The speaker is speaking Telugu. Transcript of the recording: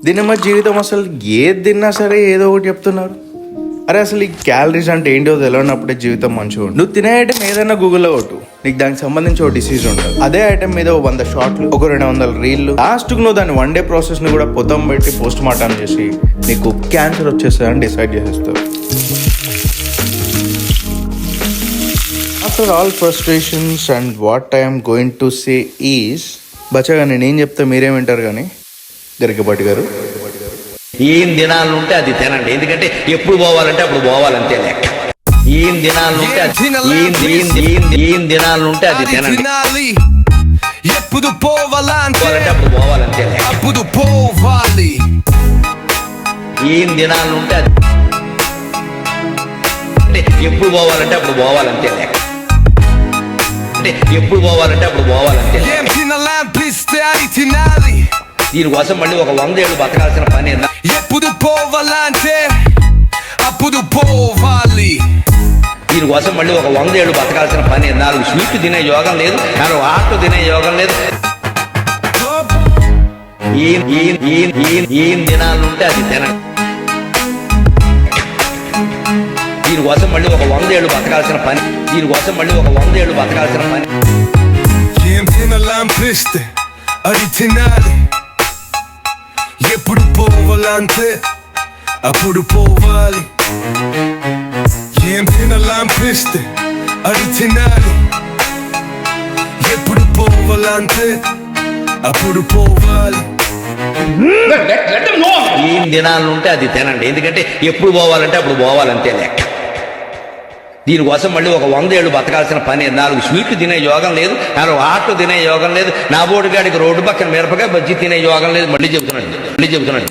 దీనిమ్మ జీవితం అసలు ఏది తిన్నా సరే ఏదో ఒకటి చెప్తున్నారు. అరే అసలు ఈ క్యాలరీస్ అంటే ఏంటో తెలియనప్పుడే జీవితం మంచిగా ఉంటుంది. నువ్వు తినే ఐటమ్ ఏదైనా గూగుల్లో కొట్టు, నీకు దానికి సంబంధించి ఒక డిసీజ్ ఉంటుంది. అదే ఐటమ్ మీద 100 షార్ట్లు, ఒక 200 రీళ్లు, లాస్ట్కు నువ్వు దాన్ని 1 డే ప్రాసెస్ ని కూడా పొతం పెట్టి పోస్ట్ మార్టం చేసి నీకు క్యాన్సర్ వచ్చేస్తుందని డిసైడ్ చేసేస్తారు. After all frustrations and what I'm going to say is, బచ్చగా నేనేం చెప్తా మీరేం వింటారు కానీ గరికపాటి గారు, ఏం దినాలు ఉంటే అది తినండి. ఎందుకంటే ఎప్పుడు పోవాలంటే అప్పుడు పోవాలంతే లెక్క. ఏం దినాలు ఉంటే ఏం దినాలు ఉంటే అది తినండి. ఎప్పుడు పోవాలంటే అప్పుడు పోవాలంతే లెక్క. అప్పుడు పోవాలి. ఏం దినాలు ఉంటే అది అంటే ఎప్పుడు పోవాలంటే అప్పుడు పోవాలంతే లెక్క. అంటే ఎప్పుడు పోవాలంటే అప్పుడు పోవాలంతే. ఏం తినాలనిపిస్తే అది తినాలి. దీనికోసం మళ్ళీ ఒక 100 ఏళ్ళు బతకాల్సిన పని ఏందా? ఎప్పుడు పోవాలంటే అప్పుడు పోవాలి. దీనికోసం మళ్ళీ ఒక 100 ఏళ్ళు బతకాల్సిన పని ఏందా? 4 స్వీట్ తినే యోగం లేదు, 4 ఆటలు తినే యోగం లేదు. ఏం దినాలు ఉంటే అది తినండి. దీనికోసం మళ్ళీ ఒక 100 ఏళ్ళు బతకాల్సిన పని. దీనికోసం మళ్ళీ ఒక 100 ఏళ్ళు బతకాల్సిన పని. ఏం తినాలనిపిస్తే అది తినాలి. ఎప్పుడు పోవాలంటే అప్పుడు పోవాలి. ఏం తినాలనిపిస్తే అది తినాలి. ఎప్పుడు పోవాలంటే అప్పుడు పోవాలి. ఏం దినాలు ఉంటే అది తినండి. ఎందుకంటే ఎప్పుడు పోవాలంటే అప్పుడు పోవాలంతే లెక్క. దీనికోసం మళ్ళీ ఒక 100 ఏళ్ళు బతకాల్సిన పని. 4 స్వీట్లు తినే యోగం లేదు, 4 ఆటలు తినే యోగం లేదు, నా బోడిగాడికి రోడ్డు పక్కన మిరపకాయ బజ్జీ తినే యోగం లేదు. మళ్ళీ చెబుతున్నాడు.